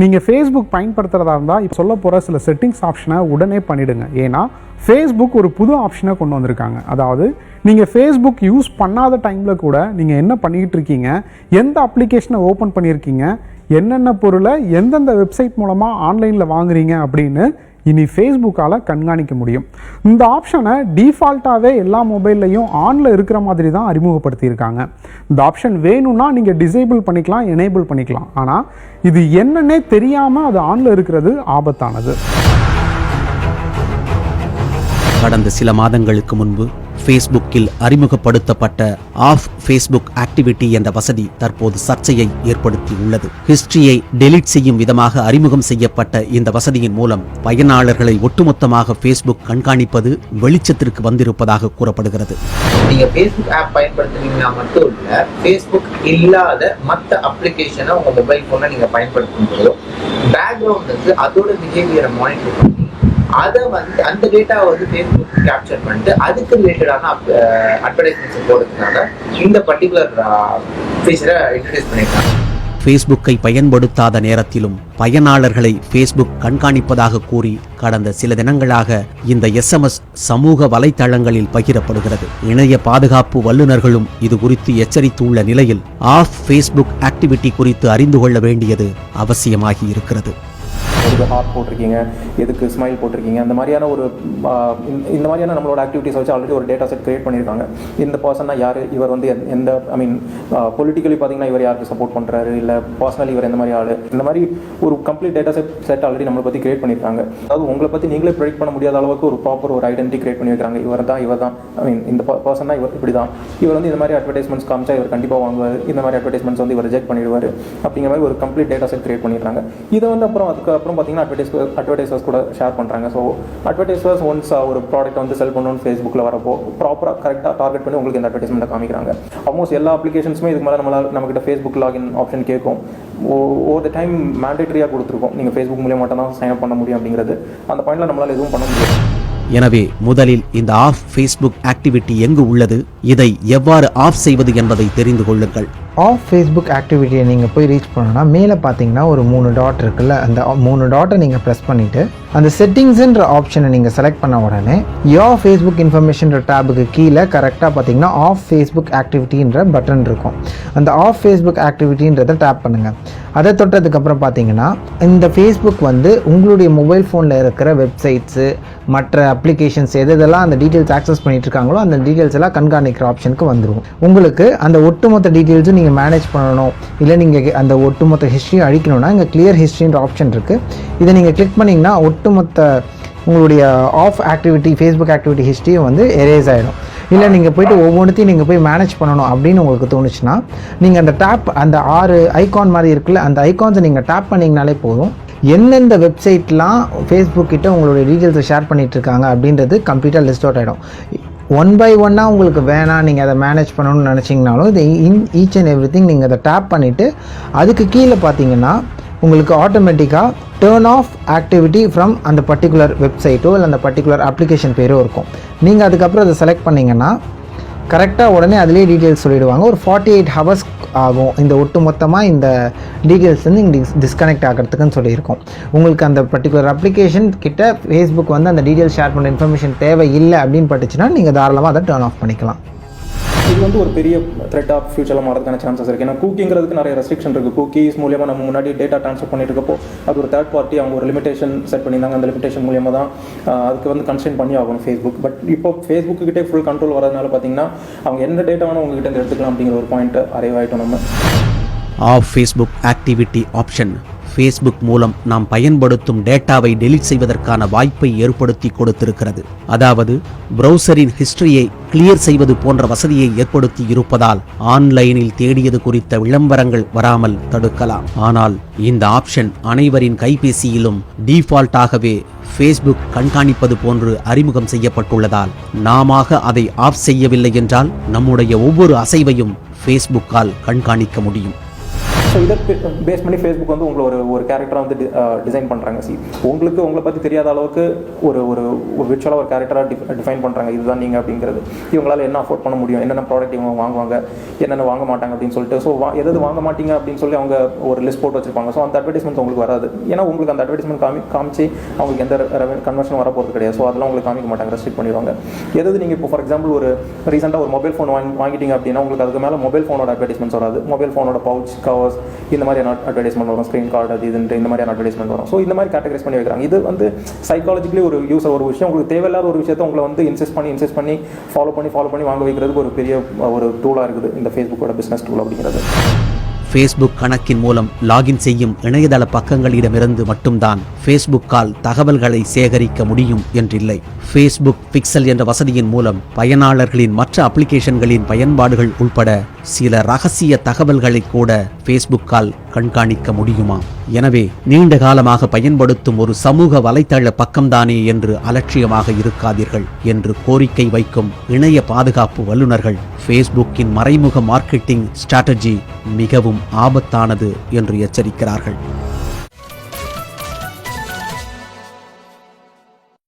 நீங்கள் ஃபேஸ்புக் பயன்படுத்துகிறதா இருந்தால் இப்போ சொல்ல போகிற சில செட்டிங்ஸ் ஆப்ஷனை உடனே பண்ணிவிடுங்க. ஏன்னா ஃபேஸ்புக் ஒரு புது ஆப்ஷனை கொண்டு வந்திருக்காங்க. அதாவது நீங்கள் ஃபேஸ்புக் யூஸ் பண்ணாத டைமில் கூட நீங்கள் என்ன பண்ணிக்கிட்டு இருக்கீங்க, எந்த அப்ளிகேஷனை ஓப்பன் பண்ணியிருக்கீங்க, என்னென்ன பொருளை எந்தெந்த வெப்சைட் மூலமாக ஆன்லைனில் வாங்குறீங்க அப்படின்னு இனி ஃபேஸ்புக்கால் கண்காணிக்க முடியும். இந்த ஆப்ஷனை டிஃபால்ட்டாகவே எல்லா மொபைல்லையும் ஆனில் இருக்கிற மாதிரி தான் அறிமுகப்படுத்தியிருக்காங்க. இந்த ஆப்ஷன் வேணும்னா நீங்கள் டிசேபிள் பண்ணிக்கலாம், எனேபிள் பண்ணிக்கலாம். ஆனால் இது என்னன்னே தெரியாமல் அது ஆனில் இருக்கிறது ஆபத்தானது. கடந்த சில மாதங்களுக்கு முன்பு ஃபேஸ்புக்கில் அறிமுகப்படுத்தப்பட்ட ஆஃப் ஃபேஸ்புக் ஆக்டிவிட்டி என்ற வசதி தற்போது சர்ச்சையை ஏற்படுத்தி உள்ளது. ஹிஸ்டரியை டெலீட் செய்யும் விதமாக அறிமுகம் செய்யப்பட்ட இந்த வசதியின் மூலம் பயனாளர்களை ஒட்டுமொத்தமாக ஃபேஸ்புக் கண்காணிப்பது வெளிச்சத்திற்கு வந்திருப்பதாக கூறப்படுகிறது. நீங்க ஃபேஸ்புக் ஆப் பயன்படுத்துனீங்கன்னா மட்டும் இல்ல, ஃபேஸ்புக் இல்லாத மற்ற அப்ளிகேஷனை உங்க மொபைல் போன்ல நீங்க பயன்படுத்தும் போதும் பேக்ரவுண்ட் அதோட பிஹேவியரை மானிட்டர் பண்ணி அதை அந்த டேட்டாவை ஃபேஸ்புக் கேப்சர் பண்ணிட்டு அதுக்கு ரிலேட்டடான அட்வர்டைஸ்மெண்ட்ஸ் போடுறதுக்காக இந்த பர்டிகுலர் ஃபீச்சரை இன்ட்ரடியூஸ் பண்ணியிருக்காங்க. ஃபேஸ்புக்கை பயன்படுத்தாத நேரத்திலும் பயனாளர்களை ஃபேஸ்புக் கண்காணிப்பதாக கூறி கடந்த சில தினங்களாக இந்த SMS சமூக வலைத்தளங்களில் பகிரப்படுகிறது. இணைய பாதுகாப்பு வல்லுநர்களும் இது குறித்து எச்சரித்துள்ள நிலையில் ஆஃப் ஃபேஸ்புக் ஆக்டிவிட்டி குறித்து அறிந்து கொள்ள வேண்டியது அவசியமாகி இருக்கிறது. எதுக்கு ஹார்ட் போட்டிருக்கீங்க, எதுக்கு ஸ்மைல் போட்டிருக்கீங்க, இந்த மாதிரியான நம்மளோட ஆக்டிவிட்டிஸ் வச்சு ஆல்ரெடி ஒரு டேட்டா செட் கிரியேட் பண்ணியிருக்காங்க. இந்த பர்சன்னா யார், இவர் எந்த பொலிட்டிக்கலி பார்த்தீங்கன்னா இவர் யாருக்கு சப்போர்ட் பண்ணுறாரு, இல்லை பர்சனலி இவர் எந்த மாதிரி ஆள், இந்த மாதிரி ஒரு கம்ப்ளீட் டேட்டா செட் ஆல்ரெடி நம்மளை பற்றி கிரியேட் பண்ணியிருக்காங்க. அதாவது உங்களை பற்றி நீங்களே ப்ரெடிக்ட் பண்ண முடியாத அளவுக்கு ஒரு ப்ராப்பர் ஒரு ஐடென்டிட்டி கிரியேட் பண்ணியிருக்காங்க. இவர் தான் இந்த பர்சன் தான் இப்படி தான், இவர் இந்த மாதிரி அட்வர்டைஸ்மெண்ட்ஸ் காமிச்சா இவர் கண்டிப்பாக வாங்குவார், இந்த மாதிரி அட்வர்டைஸ்மெண்ட்ஸ் இவர் ரிஜெக்ட் பண்ணிடுவார் அப்படிங்கிற மாதிரி ஒரு கம்ப்ளீட் டேட்டா செட் கிரியேட் பண்ணியிருக்காங்க. இதை அதுக்கப்புறம் பார்த்தீங்கன்னா அட்வர்டைசர்ஸ் கூட ஷேர் பண்ணுறாங்க. ஸோ அட்வர்டைசர்ஸ் ஒன்ஸ் ஒரு ப்ராடக்ட் செல் பண்ணணும்னு ஃபேஸ்புக்கில் வரப்போ ப்ராப்பராக கரெக்டாக டார்கெட் பண்ணி உங்களுக்கு இந்த அட்வர்டைஸ்மெண்ட்டை காமிக்கிறாங்க. ஆல்மோஸ்ட் எல்லா அப்ளிகேஷன்ஸுமே இதுக்கு மேலே நம்மகிட்ட ஃபேஸ்புக் லாகின் ஆப்ஷன் கேட்கும். ஓவர் டைம் மேண்டேட்டரியாக கொடுத்துருக்கோம், நீங்கள் ஃபேஸ்புக் மூலியம் மட்டும் தான் சைன் அப் பண்ண முடியும் அப்படிங்கிறது. அந்த பாயிண்டில் நம்மளால் எதுவும் பண்ண முடியாது. எனவே முதலில் இந்த ஆஃப் ஃபேஸ்புக் ஆக்டிவிட்டி எங்கு உள்ளது, இதை எவ்வாறு ஆஃப் செய்வது என்பதை தெரிந்து கொள்ளுங்கள். ஆஃப் ஃபேஸ்புக் ஆக்டிவிட்டியை நீங்கள் போய் ரீச் பண்ணணும்னா மேலே பார்த்தீங்கன்னா ஒரு 3 டாட் இருக்குல்ல, அந்த 3 டாட்டை நீங்கள் ப்ரெஸ் பண்ணிவிட்டு அந்த செட்டிங்ஸ்ன்ற ஆப்ஷனை நீங்கள் செலக்ட் பண்ண உடனே யோர் ஃபேஸ்புக் இன்ஃபர்மேஷன்ற டேபுக்கு கீழே கரெக்டாக பார்த்தீங்கன்னா ஆஃப் ஃபேஸ்புக் ஆக்டிவிட்டின்ற பட்டன் இருக்கும். அந்த ஆஃப் ஃபேஸ்புக் ஆக்டிவிட்டின்றதை டேப் பண்ணுங்கள். அதை தொட்டதுக்கப்புறம் பார்த்தீங்கன்னா இந்த ஃபேஸ்புக் உங்களுடைய மொபைல் ஃபோனில் இருக்கிற வெப்சைட்ஸு மற்ற அப்ளிகேஷன்ஸ் எதெல்லாம் அந்த டீட்டெயில்ஸ் ஆக்சஸ் பண்ணிட்டு இருக்காங்களோ அந்த டீட்டெயில்ஸ் எல்லாம் கண்காணிக்கிற ஆப்ஷனுக்கு வந்துடும். உங்களுக்கு அந்த ஒட்டுமொத்த டீட்டெயில்ஸும் நீங்கள் மேனேஜ் பண்ணணும், இல்லை நீங்கள் அந்த ஒட்டுமொத்த ஹிஸ்ட்ரியும் அழிக்கணும்னா இங்கே கிளியர் ஹிஸ்ட்ரின்ற ஆப்ஷன் இருக்குது. இதை நீங்கள் கிளிக் பண்ணிங்கன்னா ஒட்டுமொத்த உங்களுடைய ஆஃப் ஆக்டிவிட்டி ஃபேஸ்புக் ஆக்டிவிட்டி ஹிஸ்ட்ரியும் எரேஸ் ஆகிடும். இல்லை நீங்கள் போய்ட்டு ஒவ்வொன்றுத்தையும் நீங்கள் போய் மேனேஜ் பண்ணணும் அப்படின்னு உங்களுக்கு தோணுச்சுன்னா நீங்கள் அந்த 6 ஐகான் மாதிரி இருக்குல்ல, அந்த ஐகான்ஸை நீங்கள் டேப் பண்ணிங்கனாலே போதும். எந்தெந்த வெப்சைட்லாம் ஃபேஸ்புக் கிட்ட உங்களுடைய டீட்டெயில்ஸை ஷேர் பண்ணிகிட்ருக்காங்க அப்படின்றது கம்ப்ளீட்டாக லிஸ்ட் அவுட் ஆகிடும். 1 by 1 உங்களுக்கு வேணாம், நீங்கள் அதை மேனேஜ் பண்ணணும்னு நினச்சிங்கனாலும் இது ஈச் அண்ட் எவ்ரி திங் நீங்கள் அதை டேப் பண்ணிவிட்டு அதுக்கு கீழே பார்த்தீங்கன்னா உங்களுக்கு ஆட்டோமேட்டிக்காக டேர்ன் ஆஃப் ஆக்டிவிட்டி ஃப்ரம் அந்த பர்டிகுலர் வெப்சைட்டோ இல்லை அந்த பர்டிகுலர் அப்ளிகேஷன் பேரோ இருக்கும். நீங்கள் அதுக்கப்புறம் அதை செலக்ட் பண்ணிங்கன்னா கரெக்டாக உடனே அதிலே டீட்டெயில்ஸ் சொல்லிவிடுவாங்க. ஒரு 48 hours ஆகும் இந்த ஒட்டுமொத்தமாக இந்த டீட்டெயில்ஸ் இங்கே டிஸ்கனெக்ட் ஆகிறதுக்குன்னு சொல்லியிருக்கோம். உங்களுக்கு அந்த பர்டிகுலர் அப்ளிகேஷன் கிட்ட ஃபேஸ்புக் அந்த டீட்டெயில்ஸ் ஷேர் பண்ண இன்ஃபர்மேஷன் தேவை இல்லை அப்படின்னு பட்டுச்சுன்னா நீங்கள் தாராளமாக அதை டர்ன் ஆஃப் பண்ணிக்கலாம். இது ஒரு பெரிய த்ரெட்டாக ஃபியூச்சரில் மாறதுக்கான சான்சஸ் இருக்குது. ஏன்னா குக்கிங்கிறதுக்கு நிறைய ரெஸ்ட்ரிக்ஷன் இருக்குது. குக்கீஸ் மூலியமாக நம்ம முன்னாடி டேட்டா ட்ரான்ஸ்ஃபர் பண்ணிட்டு இருக்கப்போ அது ஒரு தேர்ட் பார்ட்டி அவங்க ஒரு லிமிடேஷன் செட் பண்ணியிருந்தாங்க. அந்த லிமிடேஷன் மூலியமாக தான் அதுக்கு கன்ஸ்டெயின் பண்ணி ஆகணும் ஃபேஸ்புக். பட் இப்போ ஃபேஸ்புக்கு கிட்டே ஃபுல் கண்ட்ரோல் வரதுனால பார்த்தீங்கன்னா அவங்க எந்த டேட்டா வேணும் உங்ககிட்ட எடுத்துக்கலாம் அப்படிங்கிற ஒரு பாயிண்ட் அரைவ் ஆகிட்டோம். நம்ம off Facebook activity option Facebook மூலம் நாம் பயன்படுத்தும் டேட்டாவை டெலீட் செய்வதற்கான வாய்ப்பை ஏற்படுத்தி கொடுத்திருக்கிறது. அதாவது பிரவுசரின் ஹிஸ்டரியை கிளியர் செய்வது போன்ற வசதியை ஏற்படுத்தி இருப்பதால் ஆன்லைனில் தேடியது குறித்த விளம்பரங்கள் வராமல் தடுக்கலாம். ஆனால் இந்த ஆப்ஷன் அனைவரின் கைபேசியிலும் டிஃபால்ட்டாகவே ஃபேஸ்புக் கண்காணிப்பது போன்று அறிமுகம் செய்யப்பட்டுள்ளதால் நாம அதை ஆஃப் செய்யவில்லை என்றால் நம்முடைய ஒவ்வொரு அசைவையும் ஃபேஸ்புக்கால் கண்காணிக்க முடியும். ஸோ இதை பேஸ் பண்ணி ஃபேஸ்புக் வந்து உங்களை ஒரு கேரக்டராக வந்து டிசைன் பண்ணுறாங்க. உங்களை பற்றி தெரியாத அளவுக்கு ஒரு ஒரு விர்ச்சுவலாக ஒரு கேரக்டராக டிஃபைன் பண்ணுறாங்க. இதுதான் நீங்கள் அப்படிங்கிறது. இவங்களால என்ன அஃபோர்ட் பண்ண முடியும், என்னென்ன ப்ராடக்ட் இவங்க வாங்குவாங்க, என்னென்ன வாங்க மாட்டாங்க அப்படின்னு சொல்லிட்டு. ஸோ எதாவது வாங்க மாட்டீங்க அப்படின்னு சொல்லி அவங்க ஒரு லிஸ்ட் போட்டு வச்சிருப்பாங்க. ஸோ அந்த அட்வர்டைஸ்மெண்ட் உங்களுக்கு வராது. ஏன்னா உங்களுக்கு அந்த அட்வர்டைஸ்மெண்ட் காமிச்சு அவங்களுக்கு எந்த கன்வர்ஷன் வர போகிறது கிடையாது. ஸோ அதெல்லாம் உங்களுக்கு காமிக்க மாட்டாங்க, ரெஸ்ட்ரிக்ட் பண்ணிடுவாங்க. எதாவது நீங்கள் இப்போ ஃபார் எக்ஸாம்பிள் ஒரு ரீசெண்டாக ஒரு மொபைல் ஃபோன் வாங்கிட்டீங்க அப்படின்னா உங்களுக்கு அதுக்கு மேலே மொபைல் ஃபோனோட அட்வர்டைஸ்மெண்ட்ஸ் வராது. மொபைல் ஃபோனோட பவுச், கவர்ஸ், இந்த மாதிரியான அட்வர்டைஸ்மெண்ட் வரும். ஸ்க்ரீன் கார்டு அது இதுன்ட்டு இந்த மாதிரியான அட்வர்டைஸ்மெண்ட் வரும். ஸோ இந்த மாதிரி கேட்டகரைஸ் பண்ணி வைக்கிறாங்க. இது வந்து சைக்காலஜிக்கலி ஒரு யூஸ் ஒரு விஷயம் உங்களுக்கு தேவையில்லாத ஒரு விஷயத்தை உங்களை வந்து இன்சிஸ்ட் பண்ணி ஃபாலோ பண்ணி வாங்க வைக்கிறதுக்கு ஒரு பெரிய ஒரு டூலாக இருக்குது இந்த ஃபேஸ்புக்கோட பிஸ்னஸ் டூல் அப்படிங்கிறது. ஃபேஸ்புக் கணக்கின் மூலம் லாகின் செய்யும் இணையதள பக்கங்களிடமிருந்து மட்டும்தான் ஃபேஸ்புக்கால் தகவல்களை சேகரிக்க முடியும் என்றில்லை. ஃபேஸ்புக் பிக்சல் என்ற வசதியின் மூலம் பயனாளர்களின் மற்ற அப்ளிகேஷன்களின் பயன்பாடுகள் உட்பட சில ரகசிய தகவல்களை கூட ஃபேஸ்புக்கால் கண்காணிக்க முடியுமா? எனவே நீண்ட காலமாக பயன்படுத்தும் ஒரு சமூக வலைத்தள பக்கம்தானே என்று அலட்சியமாக இருக்காதீர்கள் என்று கோரிக்கை வைக்கும் இணைய பாதுகாப்பு வல்லுநர்கள் ஃபேஸ்புக்கின் மறைமுக மார்க்கெட்டிங் ஸ்ட்ராட்டஜி மிகவும் ஆபத்தானது என்று எச்சரிக்கிறார்கள்.